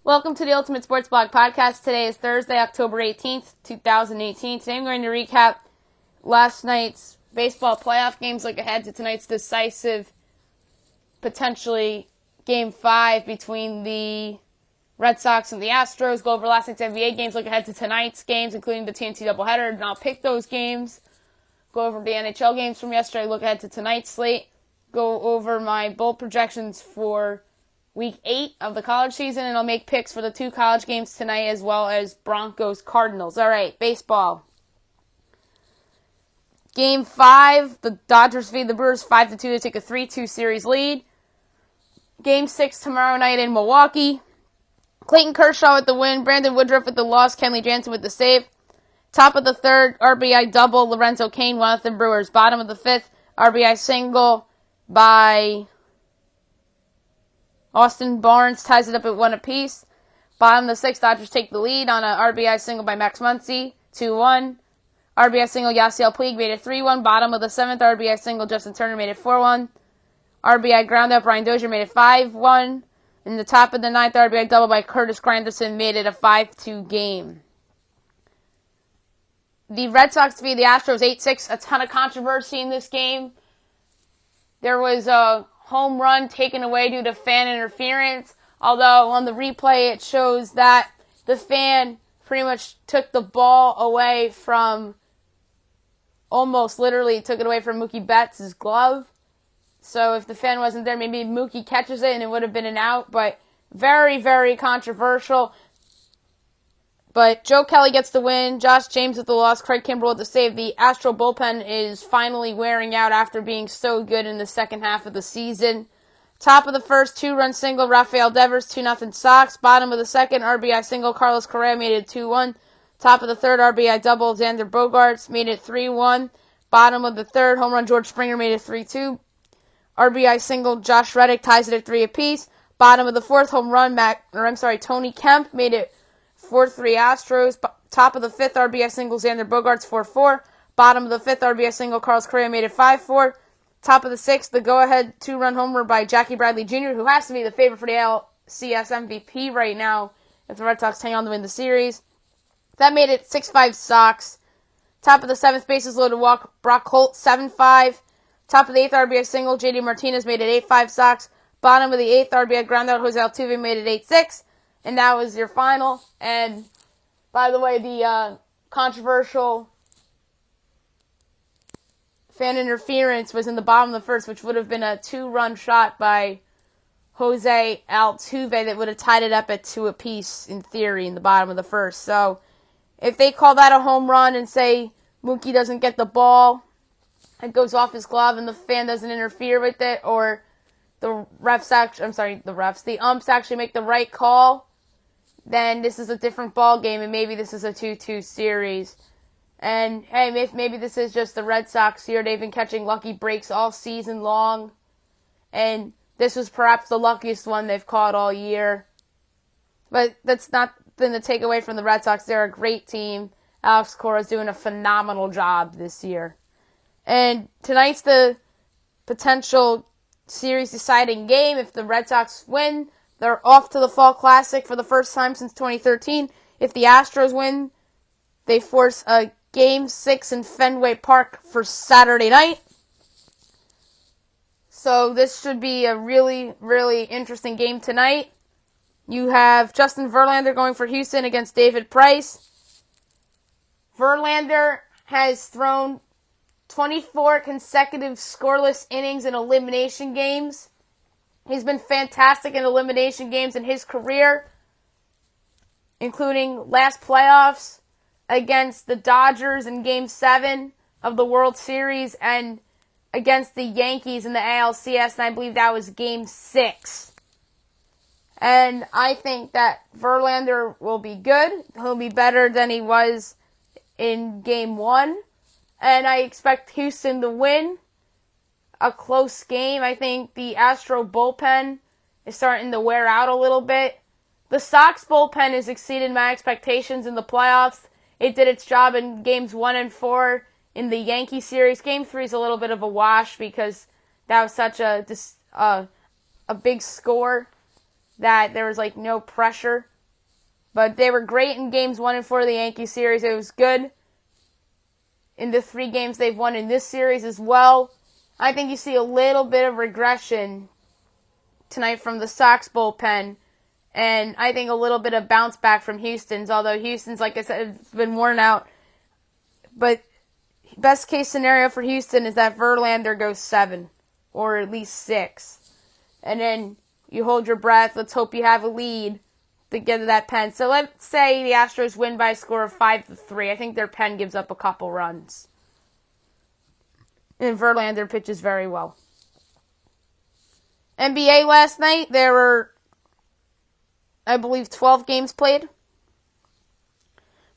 Welcome to the Ultimate Sports Blog Podcast. Today is Thursday, October 18th, 2018. Today I'm going to recap last night's baseball playoff games, look ahead to tonight's decisive, potentially Game 5 between the Red Sox and the Astros, go over last night's NBA games, look ahead to tonight's games, including the TNT doubleheader, and I'll pick those games, go over the NHL games from yesterday, look ahead to tonight's slate, go over my bold projections for Week 8 of the college season, and I'll make picks for the two college games tonight as well as Broncos-Cardinals. All right, baseball. Game 5, the Dodgers feed the Brewers 5-2 to take a 3-2 series lead. Game 6 tomorrow night in Milwaukee. Clayton Kershaw with the win, Brandon Woodruff with the loss, Kenley Jansen with the save. Top of the third, RBI double, Lorenzo Cain won with the Brewers. Bottom of the fifth, RBI single by Austin Barnes ties it up at 1 apiece. Bottom of the sixth, Dodgers take the lead on a RBI single by Max Muncy, 2-1. RBI single, Yasiel Puig made it 3-1. Bottom of the seventh, RBI single, Justin Turner made it 4-1. RBI ground out, Brian Dozier made it 5-1. In the top of the ninth, RBI double by Curtis Granderson made it a 5-2 game. The Red Sox defeated the Astros 8-6. A ton of controversy in this game. There was a home run taken away due to fan interference, although on the replay it shows that the fan pretty much took the ball away from, almost literally took it away from Mookie Betts' glove. So if the fan wasn't there, maybe Mookie catches it and it would have been an out, but very, very controversial. But Joe Kelly gets the win, Josh James with the loss, Craig Kimbrell with the save. The Astro bullpen is finally wearing out after being so good in the second half of the season. Top of the first, 2-run single, Rafael Devers, 2-0 Sox. Bottom of the second, RBI single, Carlos Correa made it 2-1. Top of the third, RBI double, Xander Bogaerts made it 3-1. Bottom of the third, home run, George Springer made it 3-2. RBI single, Josh Reddick ties it at 3 apiece. Bottom of the fourth, home run, Tony Kemp made it 4-3 Astros. Top of the fifth, RBI single, Xander Bogaerts, 4-4. Bottom of the fifth, RBI single, Carlos Correa made it 5-4. Top of the sixth, the go-ahead 2-run homer by Jackie Bradley Jr., who has to be the favorite for the LCS MVP right now if the Red Sox hang on to win the series. That made it 6-5 Sox. Top of the seventh, bases loaded walk, Brock Holt, 7-5. Top of the eighth, RBI single, JD Martinez made it 8-5 Sox. Bottom of the eighth, RBI groundout, Jose Altuve made it 8-6. And that was your final. And, by the way, the controversial fan interference was in the bottom of the first, which would have been a 2-run shot by Jose Altuve that would have tied it up at 2 apiece, in theory, in the bottom of the first. So, if they call that a home run and say Mookie doesn't get the ball, it goes off his glove and the fan doesn't interfere with it, or the umps actually make the right call, then this is a different ball game, and maybe this is a 2-2 series. And, hey, maybe this is just the Red Sox here. They've been catching lucky breaks all season long, and this was perhaps the luckiest one they've caught all year. But that's not been the takeaway from the Red Sox. They're a great team. Alex Cora's doing a phenomenal job this year. And tonight's the potential series-deciding game. If the Red Sox win, they're off to the Fall Classic for the first time since 2013. If the Astros win, they force a Game 6 in Fenway Park for Saturday night. So this should be a really, really interesting game tonight. You have Justin Verlander going for Houston against David Price. Verlander has thrown 24 consecutive scoreless innings in elimination games. He's been fantastic in elimination games in his career, including last playoffs against the Dodgers in Game 7 of the World Series and against the Yankees in the ALCS, and I believe that was Game 6. And I think that Verlander will be good. He'll be better than he was in Game 1. And I expect Houston to win a close game. I think the Astro bullpen is starting to wear out a little bit. The Sox bullpen has exceeded my expectations in the playoffs. It did its job in Games 1 and 4 in the Yankee series. Game 3 is a little bit of a wash because that was such a big score that there was no pressure But they were great in games 1 and 4 of the Yankee series. It was good in the 3 games they've won in this series as well. I think you see a little bit of regression tonight from the Sox bullpen. And I think a little bit of bounce back from Houston's, although Houston's, like I said, has been worn out. But best case scenario for Houston is that Verlander goes 7, or at least 6. And then you hold your breath. Let's hope you have a lead to get to that pen. So let's say the Astros win by a score of 5-3. I think their pen gives up a couple runs. And Verlander pitches very well. NBA last night, there were, I believe, 12 games played. I'm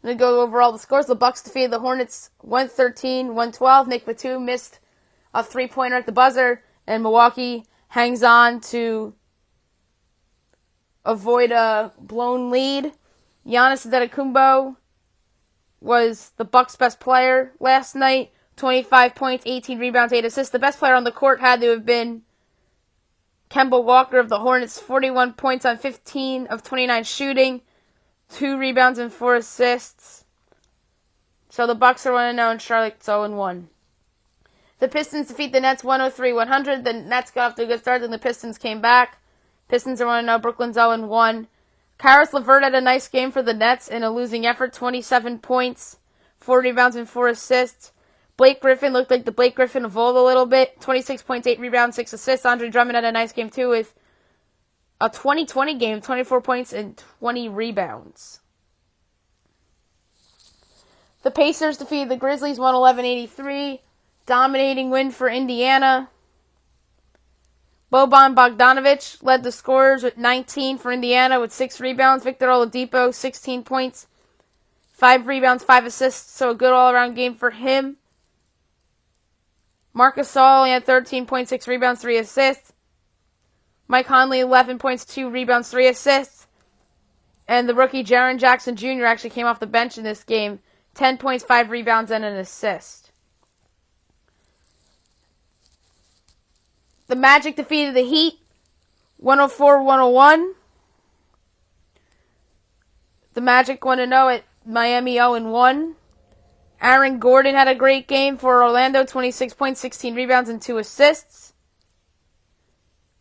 going to go over all the scores. The Bucks defeated the Hornets 113-112. Nick Batum missed a 3-pointer at the buzzer, and Milwaukee hangs on to avoid a blown lead. Giannis Antetokounmpo was the Bucks' best player last night. 25 points, 18 rebounds, 8 assists. The best player on the court had to have been Kemba Walker of the Hornets, 41 points on 15 of 29 shooting, 2 rebounds and 4 assists. So the Bucks are 1-0 and Charlotte's 0-1. The Pistons defeat the Nets 103-100. The Nets got off to a good start, then the Pistons came back. Pistons are 1-0, Brooklyn's 0-1. Karis LeVert had a nice game for the Nets in a losing effort, 27 points, 4 rebounds and 4 assists. Blake Griffin looked like the Blake Griffin of old a little bit. 26 points, 8 rebounds, 6 assists. Andre Drummond had a nice game too with a 20-20 game, 24 points and 20 rebounds. The Pacers defeated the Grizzlies 111-83. Dominating win for Indiana. Boban Bogdanovic led the scorers with 19 for Indiana with 6 rebounds. Victor Oladipo, 16 points, 5 rebounds, 5 assists. So a good all-around game for him. Marcus Gasol only had 13 points, 6 rebounds, 3 assists. Mike Conley, 11 points, 2 rebounds, 3 assists. And the rookie Jaren Jackson Jr. actually came off the bench in this game. 10 points, 5 rebounds, and an assist. The Magic defeated the Heat 104-101. The Magic 1-0 at Miami 0-1. Aaron Gordon had a great game for Orlando, 26 points, 16 rebounds, and 2 assists.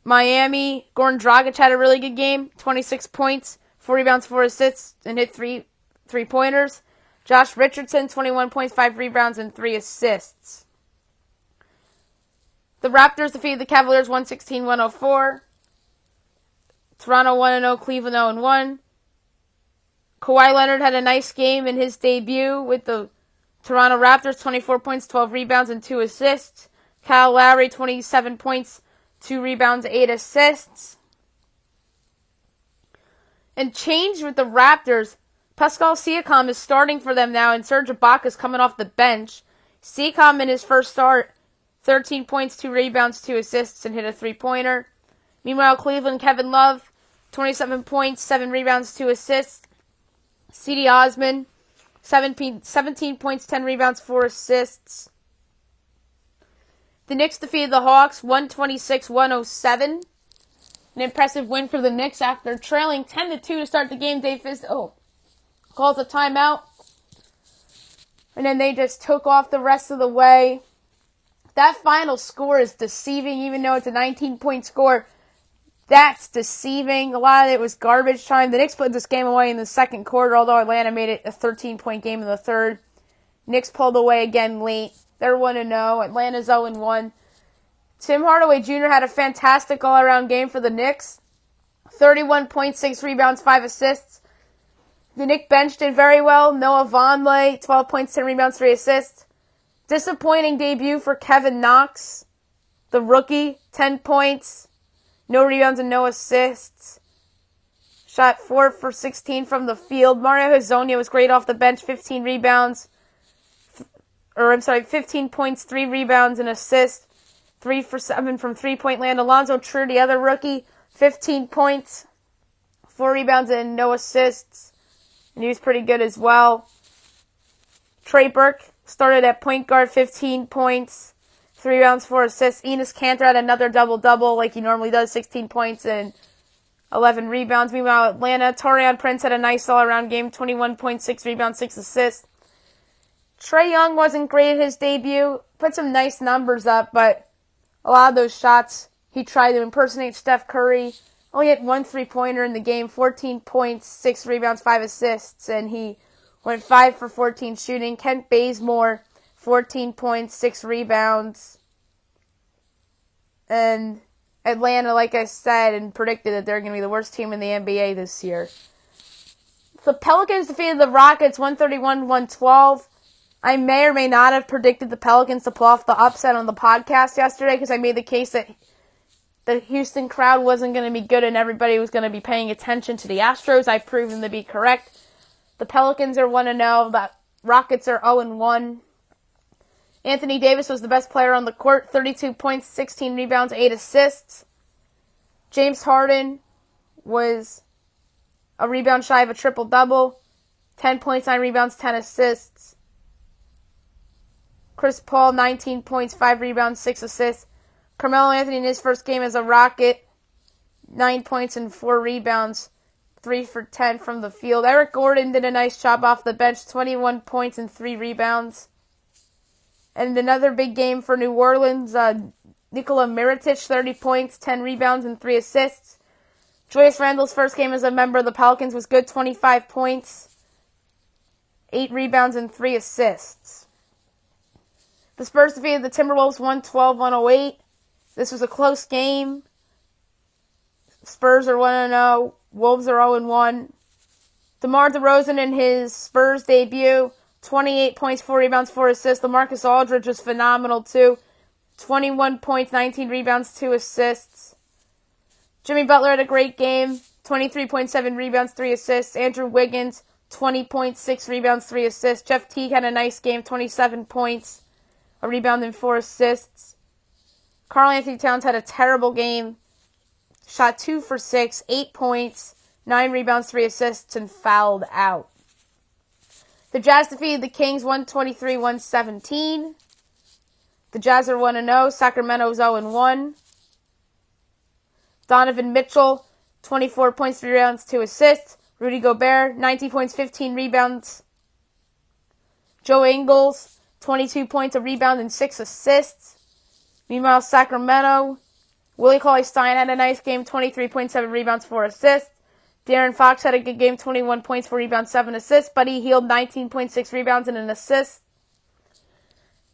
Miami, Goran Dragic had a really good game, 26 points, 4 rebounds, 4 assists, and hit 3 3-pointers. Josh Richardson, 21 points, 5 rebounds, and 3 assists. The Raptors defeated the Cavaliers 116-104. Toronto 1-0, Cleveland 0-1. Kawhi Leonard had a nice game in his debut with the Toronto Raptors, 24 points, 12 rebounds, and 2 assists. Kyle Lowry, 27 points, 2 rebounds, 8 assists. And change with the Raptors, Pascal Siakam is starting for them now, and Serge Ibaka is coming off the bench. Siakam in his first start, 13 points, 2 rebounds, 2 assists, and hit a 3-pointer. Meanwhile, Cleveland, Kevin Love, 27 points, 7 rebounds, 2 assists. C.D. Osman, 17 points, 10 rebounds, 4 assists. The Knicks defeated the Hawks 126-107. An impressive win for the Knicks after trailing 10-2 to start the game. Dave Fizdale calls a timeout. And then they just took off the rest of the way. That final score is deceiving, even though it's a 19-point score. That's deceiving. A lot of it was garbage time. The Knicks put this game away in the second quarter, although Atlanta made it a 13-point game in the third. Knicks pulled away again late. They're 1-0. Atlanta's 0-1. Tim Hardaway Jr. had a fantastic all-around game for the Knicks. 31 points, 6 rebounds, 5 assists. The Knicks bench did very well. Noah Vonleh, 12 points, 10 rebounds, 3 assists. Disappointing debut for Kevin Knox, the rookie, 10 points, no rebounds and no assists. Shot 4 for 16 from the field. Mario Hezonja was great off the bench, 15 points, 3 rebounds, and assists. 3 for 7 from 3-point land. Alonzo Trier, the other rookie, 15 points, 4 rebounds, and no assists. And he was pretty good as well. Trey Burke started at point guard, 15 points, 3 rebounds, 4 assists. Enes Kanter had another double-double like he normally does, 16 points and 11 rebounds. Meanwhile, Atlanta, Taurean Prince had a nice all-around game, 21.6 rebounds, 6 assists. Trae Young wasn't great at his debut, put some nice numbers up, but a lot of those shots he tried to impersonate Steph Curry. Only had 1 3-pointer in the game, 14 points, 6 rebounds, 5 assists, and he went 5 for 14 shooting. Kent Bazemore, 14 points, 6 rebounds. And Atlanta, like I said, and predicted that they're going to be the worst team in the NBA this year. The Pelicans defeated the Rockets 131-112. I may or may not have predicted the Pelicans to pull off the upset on the podcast yesterday because I made the case that the Houston crowd wasn't going to be good and everybody was going to be paying attention to the Astros. I've proven to be correct. The Pelicans are 1-0. The Rockets are 0-1. Anthony Davis was the best player on the court, 32 points, 16 rebounds, 8 assists. James Harden was a rebound shy of a triple-double, 10 points, 9 rebounds, 10 assists. Chris Paul, 19 points, 5 rebounds, 6 assists. Carmelo Anthony in his first game as a Rocket, 9 points and 4 rebounds, 3 for 10 from the field. Eric Gordon did a nice job off the bench, 21 points and 3 rebounds. And another big game for New Orleans, Nikola Mirotic, 30 points, 10 rebounds, and 3 assists. Julius Randle's first game as a member of the Pelicans was good, 25 points, 8 rebounds, and 3 assists. The Spurs defeated the Timberwolves 112-108. This was a close game. Spurs are 1-0. Wolves are 0-1. DeMar DeRozan in his Spurs debut, 28 points, 4 rebounds, 4 assists. LaMarcus Aldridge was phenomenal too. 21 points, 19 rebounds, 2 assists. Jimmy Butler had a great game. 23.7 rebounds, 3 assists. Andrew Wiggins, 20 points, 6 rebounds, 3 assists. Jeff Teague had a nice game, 27 points, a rebound, and 4 assists. Karl Anthony Towns had a terrible game. Shot 2 for 6, 8 points, 9 rebounds, 3 assists, and fouled out. The Jazz defeated the Kings 123-117. The Jazz are 1-0. Sacramento's 0-1. Donovan Mitchell, 24 points, 3 rebounds, 2 assists. Rudy Gobert, 19 points, 15 rebounds. Joe Ingles, 22 points, a rebound, and 6 assists. Meanwhile, Sacramento, Willie Cauley-Stein had a nice game, 23.7 rebounds, 4 assists. De'Aaron Fox had a good game, 21 points, 4 rebounds, 7 assists. Buddy Hield, 19.6 rebounds and an assist.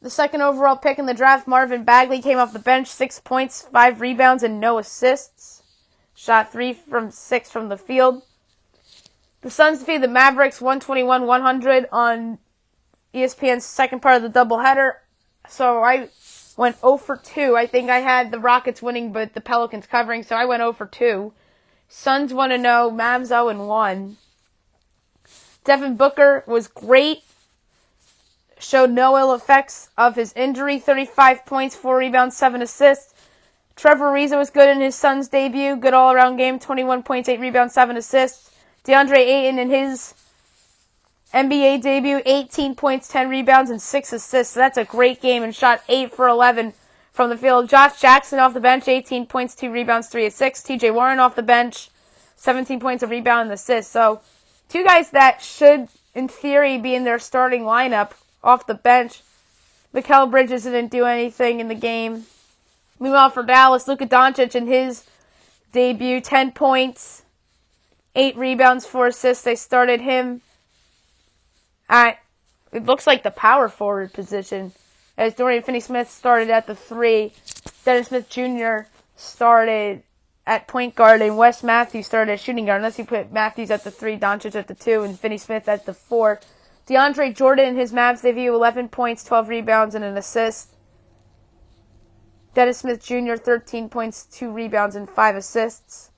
The second overall pick in the draft, Marvin Bagley, came off the bench, 6 points, 5 rebounds, and no assists. Shot 3 from 6 from the field. The Suns defeated the Mavericks 121-100 on ESPN's second part of the doubleheader. So I went 0 for 2. I think I had the Rockets winning, but the Pelicans covering, so I went 0 for 2. Suns 1-0, Mavs 0-1. Devin Booker was great. Showed no ill effects of his injury. 35 points, 4 rebounds, 7 assists. Trevor Ariza was good in his Suns debut. Good all-around game. 21 points, 8 rebounds, 7 assists. DeAndre Ayton in his NBA debut. 18 points, 10 rebounds, and 6 assists. So that's a great game and shot 8 for 11 from the field. Josh Jackson off the bench. 18 points, 2 rebounds, 3 assists. TJ Warren off the bench. 17 points, a rebound, and assist. So 2 guys that should, in theory, be in their starting lineup off the bench. Mikal Bridges didn't do anything in the game. Meanwhile, for Dallas, Luka Doncic in his debut, 10 points, 8 rebounds, 4 assists. They started him at, it looks like the power forward position, as Dorian Finney-Smith started at the 3. Dennis Smith Jr. started at point guard, and Wes Matthews started at shooting guard, unless you put Matthews at the 3, Doncic at the 2, and Finney-Smith at the 4. DeAndre Jordan in his Mavs debut, 11 points, 12 rebounds, and an assist. Dennis Smith Jr., 13 points, 2 rebounds, and 5 assists.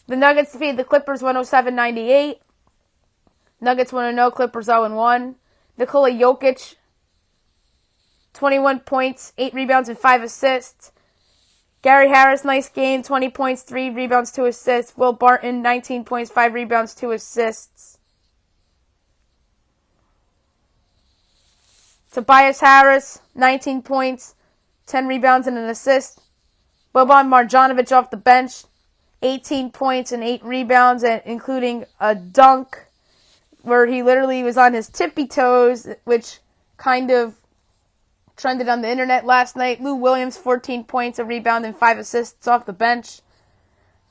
The Nuggets defeated the Clippers 107-98. Nuggets 1-0, Clippers 0-1. Nikola Jokic, 21 points, 8 rebounds, and 5 assists. Gary Harris, nice game, 20 points, 3 rebounds, 2 assists. Will Barton, 19 points, 5 rebounds, 2 assists. Tobias Harris, 19 points, 10 rebounds, and an assist. Boban Marjanovic off the bench, 18 points and 8 rebounds, including a dunk where he literally was on his tippy toes, which kind of trended on the internet last night. Lou Williams, 14 points, a rebound, and 5 assists off the bench.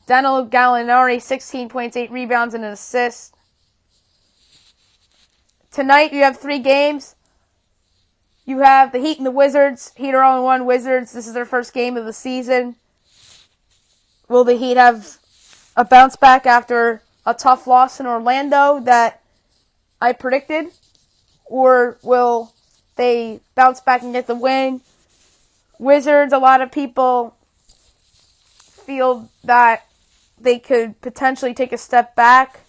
Danilo Gallinari, 16 points, 8 rebounds, and an assist. Tonight, you have 3 games. You have the Heat and the Wizards. Heat are 0-1. Wizards, this is their first game of the season. Will the Heat have a bounce back after a tough loss in Orlando that I predicted? Or will they bounce back and get the win? Wizards, a lot of people feel that they could potentially take a step back.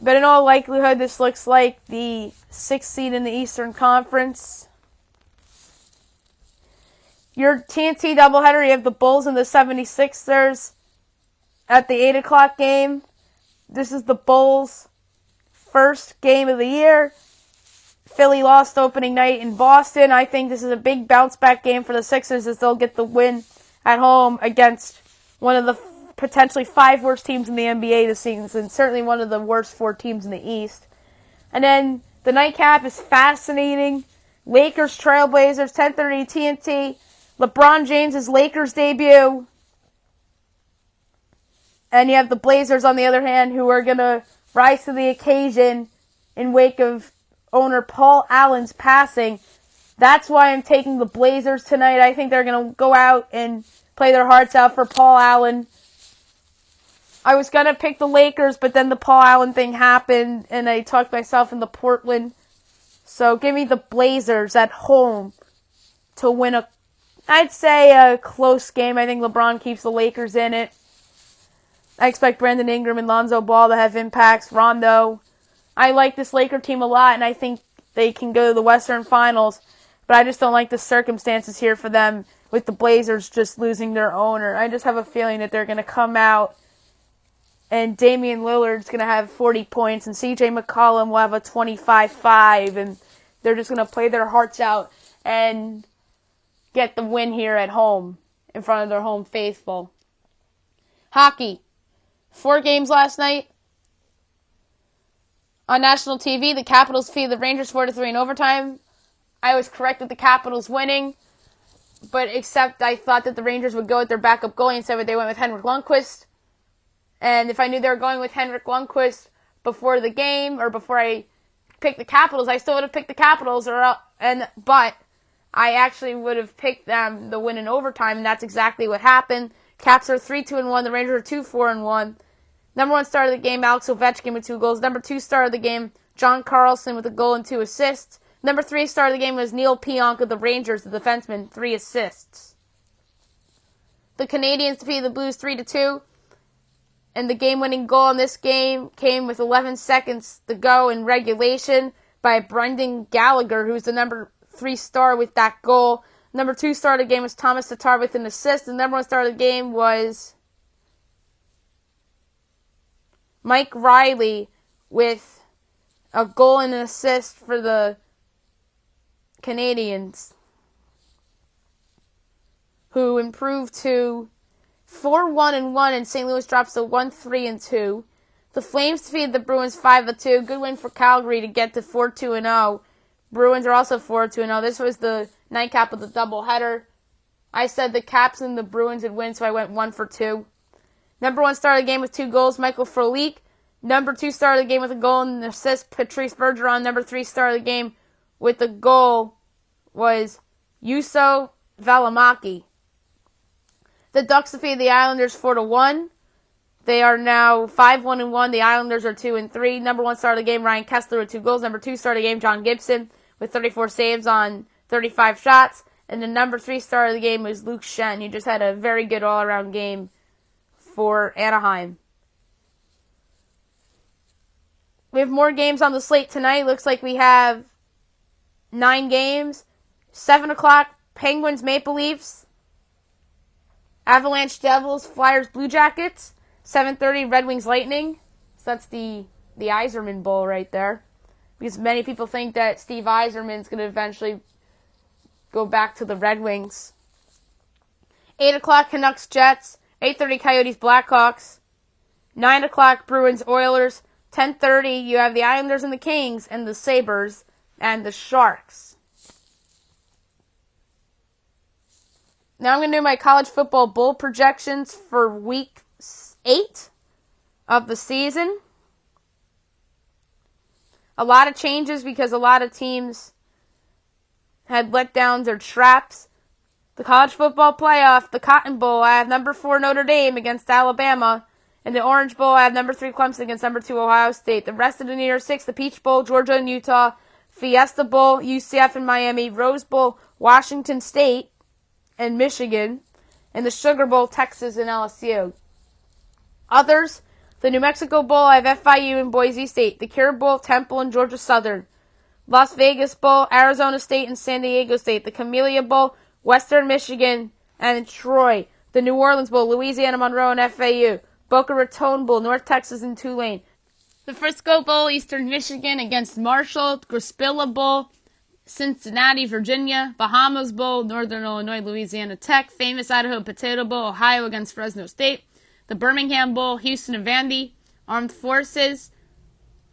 But in all likelihood, this looks like the 6th seed in the Eastern Conference. Your TNT doubleheader, you have the Bulls and the 76ers at the 8 o'clock game. This is the Bulls' first game of the year. Philly lost opening night in Boston. I think this is a big bounce-back game for the Sixers as they'll get the win at home against one of the potentially 5 worst teams in the NBA this season, certainly one of the worst 4 teams in the East. And then the nightcap is fascinating. Lakers, Trailblazers, 10:30 TNT. LeBron James' Lakers debut. And you have the Blazers, on the other hand, who are going to rise to the occasion in wake of owner Paul Allen's passing. That's why I'm taking the Blazers tonight. I think they're going to go out and play their hearts out for Paul Allen. I was going to pick the Lakers, but then the Paul Allen thing happened, and I talked myself into Portland. So give me the Blazers at home to win I'd say a close game. I think LeBron keeps the Lakers in it. I expect Brandon Ingram and Lonzo Ball to have impacts. Rondo. I like this Laker team a lot, and I think they can go to the Western Finals. But I just don't like the circumstances here for them with the Blazers just losing their owner. I just have a feeling that they're going to come out and Damian Lillard's going to have 40 points and CJ McCollum will have a 25-5, and they're just going to play their hearts out and get the win here at home in front of their home faithful. Hockey. 4 games last night. On national TV, the Capitals defeated the Rangers 4-3 in overtime. I was correct with the Capitals winning, but except I thought that the Rangers would go with their backup goalie instead, they went with Henrik Lundqvist. And if I knew they were going with Henrik Lundqvist before the game, or before I picked the Capitals, I still would have picked the Capitals, but I actually would have picked them the win in overtime, and that's exactly what happened. Caps are 3-2-1, the Rangers are 2-4-1. Number 1 star of the game, Alex Ovechkin with 2 goals. Number 2 star of the game, John Carlson with a goal and 2 assists. Number 3 star of the game was Neil Pionk of the Rangers, the defenseman, 3 assists. The Canadiens defeated the Blues 3-2. And the game-winning goal in this game came with 11 seconds to go in regulation by Brendan Gallagher, who's the number 3 star with that goal. Number 2 star of the game was Thomas Tatar with an assist. The number 1 star of the game was Mike Riley with a goal and an assist for the Canadiens, who improved to 4-1-1, and St. Louis drops to 1-3-2. The Flames defeated the Bruins 5-2. Good win for Calgary to get to 4-2-0. Bruins are also 4-2-0. This was the nightcap of the doubleheader. I said the Caps and the Bruins would win, so I went 1-for-2. Number 1 star of the game with 2 goals, Michael Frolik. Number 2 star of the game with a goal and an assist, Patrice Bergeron. Number 3 star of the game with the goal was Juuso Valimaki. The Ducks defeated the Islanders 4-1. They are now 5-1-1. The Islanders are 2-3. Number 1 star of the game, Ryan Kessler with 2 goals. Number 2 star of the game, John Gibson with 34 saves on 35 shots. And the number 3 star of the game was Luke Schenn, who just had a very good all-around game for Anaheim. We have more games on the slate tonight. Looks like we have 9 games. 7 o'clock, Penguins, Maple Leafs. Avalanche, Devils, Flyers, Blue Jackets. 7:30, Red Wings, Lightning. So that's the Yzerman Bowl right there. Because many people think that Steve Yzerman's going to eventually go back to the Red Wings. 8 o'clock Canucks Jets, 8:30 Coyotes Blackhawks, 9 o'clock Bruins Oilers, 10:30 you have the Islanders and the Kings, and the Sabres and the Sharks. Now I'm going to do my college football bowl projections for week 8 of the season. A lot of changes because a lot of teams had letdowns or traps. The college football playoff, the Cotton Bowl, I have number 4 Notre Dame against Alabama. In the Orange Bowl, I have number 3 Clemson against number 2 Ohio State. The rest of the New Year's 6, the Peach Bowl, Georgia and Utah. Fiesta Bowl, UCF and Miami. Rose Bowl, Washington State and Michigan. And the Sugar Bowl, Texas and LSU. Others, the New Mexico Bowl, I have FIU and Boise State. The Cure Bowl, Temple and Georgia Southern. Las Vegas Bowl, Arizona State and San Diego State. The Camellia Bowl, Western Michigan and Troy. The New Orleans Bowl, Louisiana Monroe and FAU. Boca Raton Bowl, North Texas and Tulane. The Frisco Bowl, Eastern Michigan against Marshall. Grispilla Bowl, Cincinnati, Virginia. Bahamas Bowl, Northern Illinois, Louisiana Tech. Famous Idaho Potato Bowl, Ohio against Fresno State. The Birmingham Bowl, Houston and Vandy. Armed Forces,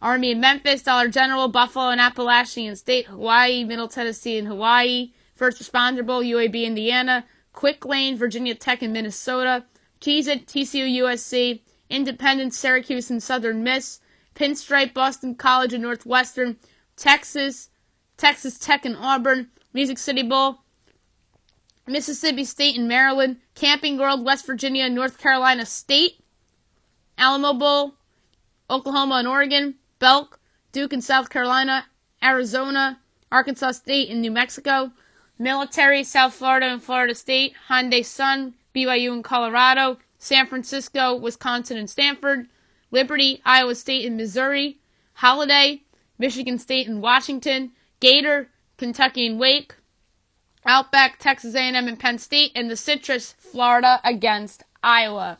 Army and Memphis. Dollar General, Buffalo and Appalachian State. Hawaii, Middle Tennessee and Hawaii. First Responder Bowl, UAB, Indiana. Quick Lane, Virginia Tech and Minnesota. Cheez-It, TCU, USC. Independence, Syracuse and Southern Miss. Pinstripe, Boston College and Northwestern. Texas Tech and Auburn. Music City Bowl, Mississippi State and Maryland. Camping World, West Virginia and North Carolina State. Alamo Bowl, Oklahoma and Oregon. Belk, Duke and South Carolina. Arizona, Arkansas State and New Mexico. Military, South Florida and Florida State. Hyundai Sun, BYU and Colorado. San Francisco, Wisconsin and Stanford. Liberty, Iowa State and Missouri. Holiday, Michigan State and Washington. Gator, Kentucky and Wake. Outback, Texas A&M and Penn State. And the Citrus, Florida against Iowa.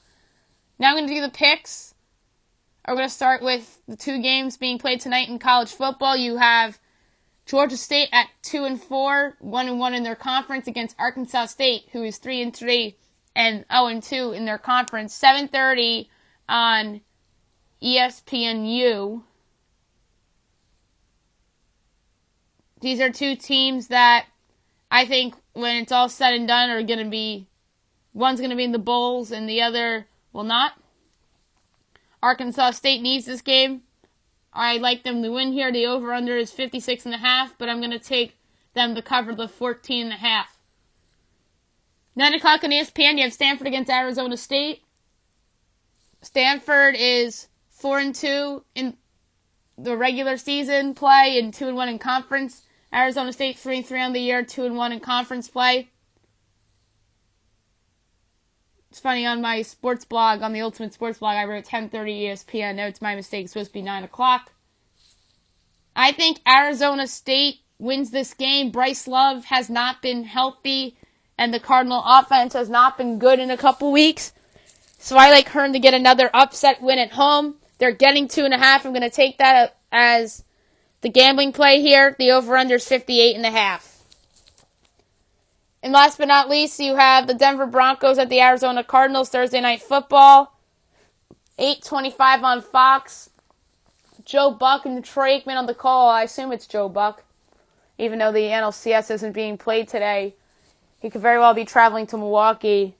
Now I'm going to do the picks. We're going to start with the 2 games being played tonight in college football. You have Georgia State at 2-4, 1-1 in their conference against Arkansas State, who is 3-3 and 0-2 in their conference. 7:30 on ESPNU. These are 2 teams that I think when it's all said and done are going to be, one's going to be in the bowls and the other will not. Arkansas State needs this game. I like them to win here. The over-under is 56.5, but I'm going to take them to cover the 14.5. 9 o'clock on ESPN, you have Stanford against Arizona State. Stanford is 4-2 in the regular season play and 2-1 in conference. Arizona State 3-3 on the year, 2-1 in conference play. It's funny, on my sports blog, on the Ultimate Sports blog, I wrote 10:30 ESPN. No, it's my mistake. It's supposed to be 9 o'clock. I think Arizona State wins this game. Bryce Love has not been healthy, and the Cardinal offense has not been good in a couple weeks. So I like Hearn to get another upset win at home. They're getting 2.5. I'm going to take that as the gambling play here. The over-under is 58.5. And last but not least, you have the Denver Broncos at the Arizona Cardinals, Thursday Night Football. 8:25 on Fox. Joe Buck and Troy Aikman on the call. I assume it's Joe Buck. Even though the LCS isn't being played today, he could very well be traveling to Milwaukee.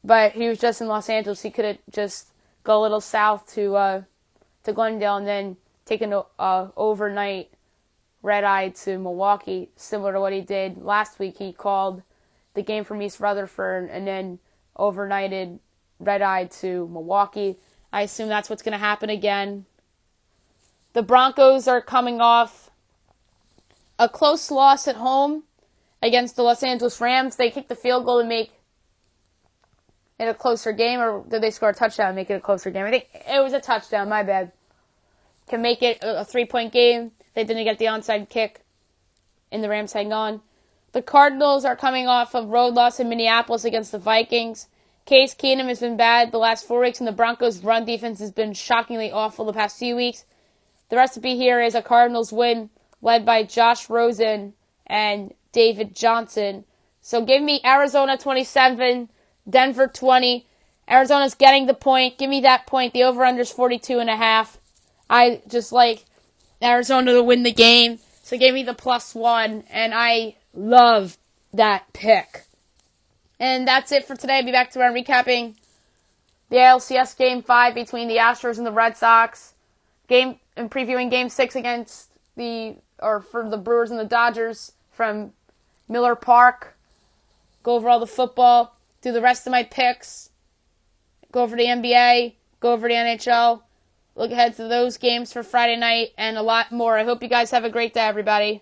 But he was just in Los Angeles. He could have just go a little south to Glendale and then take an overnight red-eye to Milwaukee, similar to what he did last week. He called the game from East Rutherford and then overnighted red-eye to Milwaukee. I assume that's what's going to happen again. The Broncos are coming off a close loss at home against the Los Angeles Rams. They kicked the field goal to make it a closer game, or did they score a touchdown and make it a closer game? I think it was a touchdown, my bad. Can make it a 3-point game. They didn't get the onside kick, and the Rams hang on. The Cardinals are coming off a road loss in Minneapolis against the Vikings. Case Keenum has been bad the last 4 weeks, and the Broncos' run defense has been shockingly awful the past few weeks. The recipe here is a Cardinals win led by Josh Rosen and David Johnson. So give me Arizona 27, Denver 20. Arizona's getting the point. Give me that point. The over-under is 42.5. I just like Arizona to win the game. So give me the +1, and I love that pick. And that's it for today. I'll be back tomorrow recapping the LCS Game 5 between the Astros and the Red Sox. And previewing Game 6 for the Brewers and the Dodgers from Miller Park. Go over all the football. Do the rest of my picks. Go over the NBA. Go over the NHL. Look ahead to those games for Friday night and a lot more. I hope you guys have a great day, everybody.